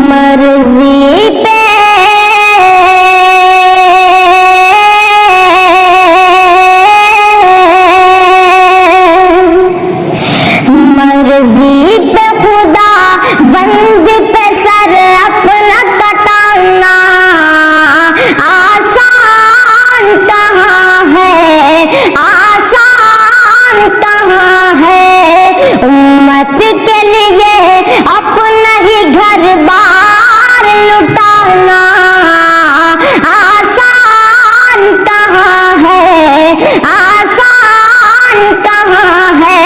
مرضی پہ مرضی پہ خدا بند پہ سر اپنا کٹانا آسان کہاں ہے، آسان کہاں ہے، امت کے لیے اپنا ہی گھر بار لٹانا آسان کہاں ہے، آسان کہاں ہے۔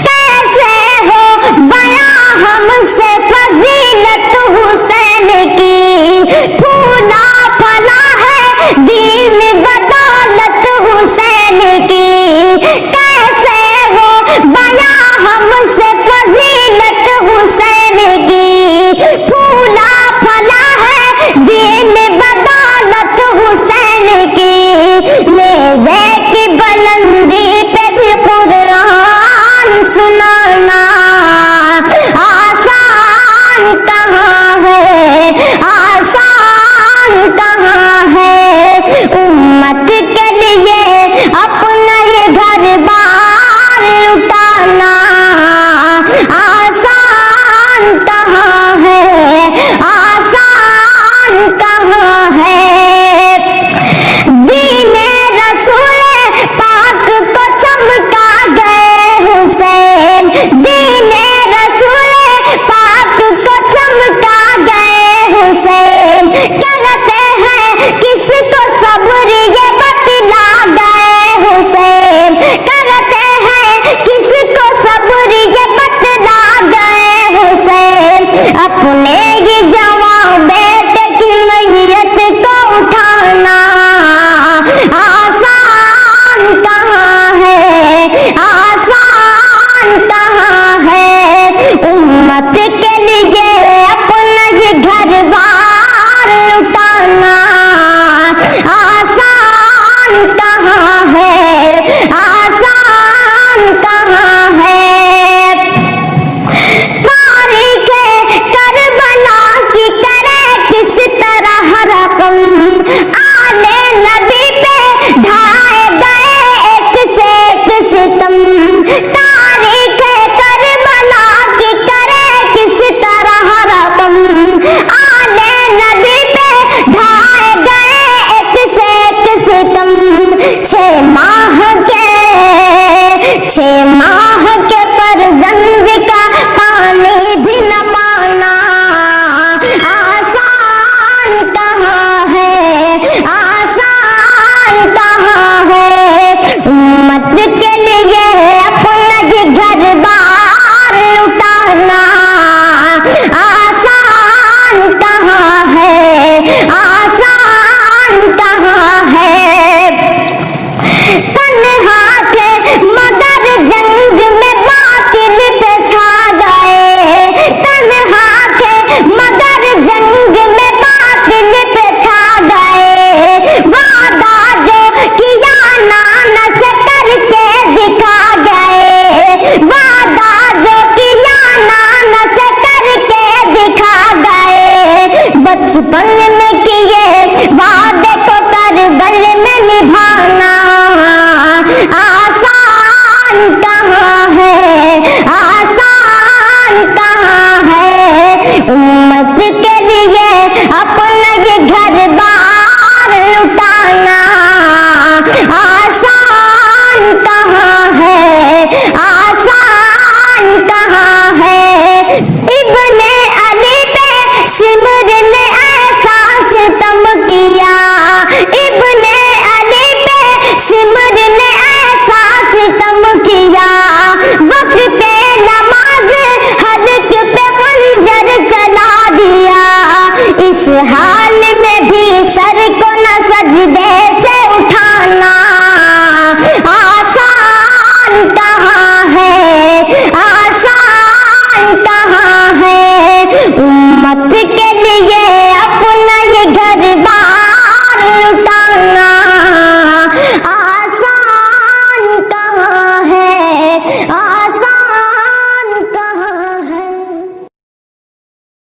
کیسے ہو بیاں ہم سے فضیلت حسین کی، پھولا پھلا ہے دین بدولت حسین کی، کیسے ہو بیاں ہم سے فضیلت حسین کی، پھولا پھلا ہے دین بدولت حسین کی، نیزے کی بلندی پہ بھی قرآن سنانا آسان کہاں ہے، آسان کہاں ہے، امت کے لیے اپنا یہ گھر بار اٹھانا آسان کہاں ہے، آسان کہاں ہے۔ دین رسول پاک کو چمکا گئے حسین، دین رسول پاک کو چمکا گئے حسین، کرتے ہیں کس کو صبر یہ بتلا گئے حسین، کرتے ہیں کس کو صبر یہ بتلا گئے حسین، اپنے ہی جوان بیٹے کی میت کو اٹھانا آسان کہاں ہے، آسان کہاں ہے، امت کے لیے اپنا ہی گھر بار اٹھانا آسان کہاں ہے، آسان کہاں ہے۔ تاریخ کربلا کی کرے کس طرح رقم، آلے نبی پہ ڈھائے گئے ایک سے ایک ستم، تاریخ کربلا کی کرے کس طرح رقم، آلے نبی پہ ڈھائے گئے ایک سے ایک ستم، 6 ماہ کے فرزند کا پانی بھی نہ پانا آسان کہاں ہے، آسان کہاں ہے، امت کے لیے اپنا ہی گھر بار اٹھانا آسان کہاں ہے، آسان کہاں ہے۔ تنہا تھے مگر جنگ میں باطل پہ چھا گئے، تنہا تھے مگر جنگ میں باطل پہ چھا گئے، وعدہ جو کیا نانا سے کر کے دکھا گئے، وعدہ جو کیا نانا سے کر کے دکھا گئے، بچپن میں کیے